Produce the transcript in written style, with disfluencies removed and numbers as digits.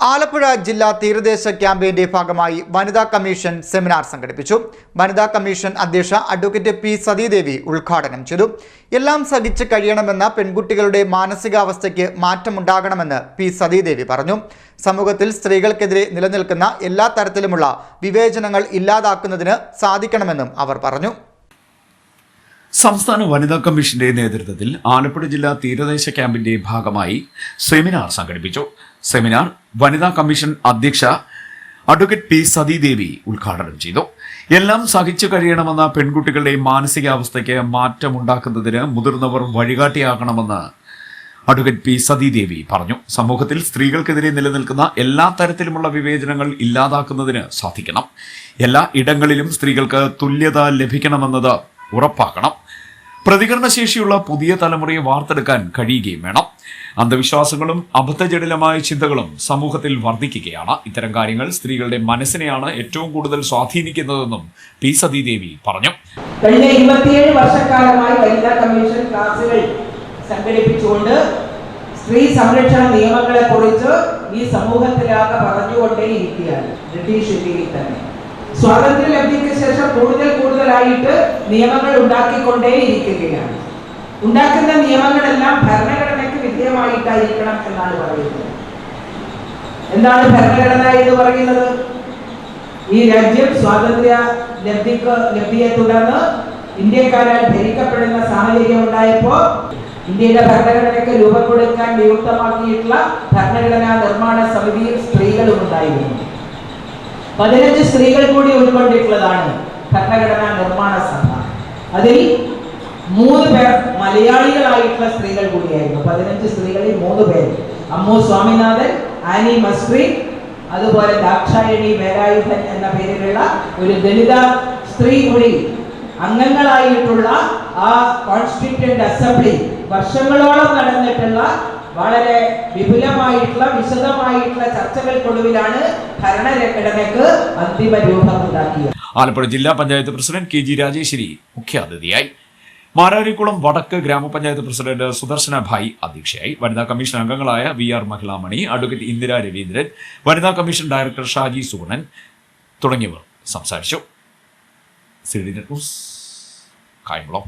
ആലപ്പുഴ ജില്ലാ തീരദേശ ക്യാമ്പയിന്റെ ഭാഗമായി വനിതാ കമ്മീഷൻ സെമിനാർ സംഘടിപ്പിച്ചു. വനിതാ കമ്മീഷൻ അധ്യക്ഷ അഡ്വക്കേറ്റ് പി സതീദേവി ഉദ്ഘാടനം ചെയ്തു. എല്ലാം സഹിച്ച് കഴിയണമെന്ന പെൺകുട്ടികളുടെ മാനസികാവസ്ഥയ്ക്ക് മാറ്റമുണ്ടാകണമെന്ന് പി സതീദേവി പറഞ്ഞു. സമൂഹത്തിൽ സ്ത്രീകൾക്കെതിരെ നിലനിൽക്കുന്ന എല്ലാ തരത്തിലുമുള്ള വിവേചനങ്ങൾ ഇല്ലാതാക്കുന്നതിന് സാധിക്കണമെന്നും അവർ പറഞ്ഞു. സംസ്ഥാന വനിതാ കമ്മീഷന്റെ നേതൃത്വത്തിൽ ആലപ്പുഴ ജില്ലാ തീരദേശ ക്യാമ്പിന്റെ ഭാഗമായി സെമിനാർ സംഘടിപ്പിച്ചു. സെമിനാർ വനിതാ കമ്മീഷൻ അധ്യക്ഷ അഡ്വക്കേറ്റ് പി സതീദേവി ഉദ്ഘാടനം ചെയ്തു. എല്ലാം സഹിച്ചു കഴിയണമെന്ന പെൺകുട്ടികളുടെ മാനസികാവസ്ഥയ്ക്ക് മാറ്റമുണ്ടാക്കുന്നതിന് മുതിർന്നവർ വഴികാട്ടിയാകണമെന്ന് അഡ്വക്കേറ്റ് പി സതീദേവി പറഞ്ഞു. സമൂഹത്തിൽ സ്ത്രീകൾക്കെതിരെ നിലനിൽക്കുന്ന എല്ലാ തരത്തിലുമുള്ള വിവേചനങ്ങൾ ഇല്ലാതാക്കുന്നതിന് സാധിക്കണം. എല്ലാ ഇടങ്ങളിലും സ്ത്രീകൾക്ക് തുല്യത ലഭിക്കണമെന്നത് ഉറപ്പാക്കണം. പ്രതികരണശേഷിയുള്ള പുതിയ തലമുറയെ വാർത്തെടുക്കാൻ കഴിയുകയും വേണം. അന്ധവിശ്വാസങ്ങളും അബദ്ധജടിലമായ ചിന്തകളും സമൂഹത്തിൽ വർദ്ധിക്കുകയാണ്. ഇത്തരം കാര്യങ്ങൾ സ്ത്രീകളുടെ മനസ്സിനെയാണ് ഏറ്റവും കൂടുതൽ സ്വാധീനിക്കുന്നതെന്നും പി സതീദേവി പറഞ്ഞു. കഴിഞ്ഞ 27 വർഷക്കാലമായി വനിതാ കമ്മീഷൻ ക്ലാസുകൾ സംഘടിപ്പിച്ചുകൊണ്ട് സ്ത്രീ സംരക്ഷണ നിയമങ്ങളെ കുറിച്ച് ഈ സമൂഹത്തിലാകെ പറഞ്ഞുകൊണ്ടേയിരിക്കുകയാണ്. ബ്രിട്ടീഷ് ഇന്ത്യയിൽ തന്നെ സ്വാതന്ത്ര്യ ലബ്ധിക്ക് ശേഷം കൂടുതലായിട്ട് നിയമങ്ങൾ ഉണ്ടാക്കിക്കൊണ്ടേയിരിക്കുകയാണ്. ഉണ്ടാക്കുന്ന നിയമങ്ങളെല്ലാം ഭരണഘടനയ്ക്ക് വിധേയമായിട്ടായിരിക്കണം എന്നാണ് പറയുന്നത്. എന്താണ് ഭരണഘടന എന്ന് പറയുന്നത്? ഈ രാജ്യം സ്വാതന്ത്ര്യ ലബ്ധിയെ തുടർന്ന് ഇന്ത്യക്കാരാൽ ഭരിക്കപ്പെടുന്ന സാഹചര്യം ഉണ്ടായപ്പോൾ ഇന്ത്യയുടെ ഭരണഘടനയ്ക്ക് രൂപം കൊടുക്കാൻ നിയുക്തമാക്കിയിട്ടുള്ള ഭരണഘടനാ നിർമ്മാണ സമിതിയിൽ സ്ത്രീകളും ഉണ്ടായിരുന്നു. 15 സ്ത്രീകൾ കൂടി ഉൾക്കൊണ്ടിട്ടുള്ളതാണ് ഭരണഘടനാ നിർമ്മാണ സഭ. അതിൽ 3 പേർ മലയാളികളായിട്ടുള്ള സ്ത്രീകൾ കൂടിയായിരുന്നു. 15 സ്ത്രീകളിൽ 3 പേർ, അമ്മു സ്വാമിനാഥൻ, ആനി മസ്ട്രി, അതുപോലെ ദാക്ഷായണി വേലായുധൻ എന്ന പേരിലുള്ള ഒരു ദളിത സ്ത്രീ കൂടി അംഗങ്ങളായിട്ടുള്ള ആ കോൺസ്റ്റിറ്റ്യൂന്റ് അസംബ്ലി വർഷങ്ങളോളം നടന്നിട്ടുള്ള വളരെ വിപുലമായിട്ടുള്ള വിശദമായിട്ടുള്ള ചർച്ചകൾക്കൊടുവിലാണ് ഭരണഘടനയ്ക്ക് അന്തിമ രൂപം ഉണ്ടാക്കിയത്. ആലപ്പുഴ ജില്ലാ panchayat president K G Rajeshwari മുഖ്യാതിഥിയായി. മാരാരിക്കുളം വടക്ക് ഗ്രാമപഞ്ചായത്ത് പ്രസിഡന്റ് സുദർശന ഭായ് അധ്യക്ഷയായി. വനിതാ കമ്മീഷൻ അംഗങ്ങളായ V R Mahilamani, advocate Indira Raveendran, വനിതാ കമ്മീഷൻ ഡയറക്ടർ ഷാജി സുഗുണൻ തുടങ്ങിയവർ സംസാരിച്ചു. C D net news, Kayamkulam.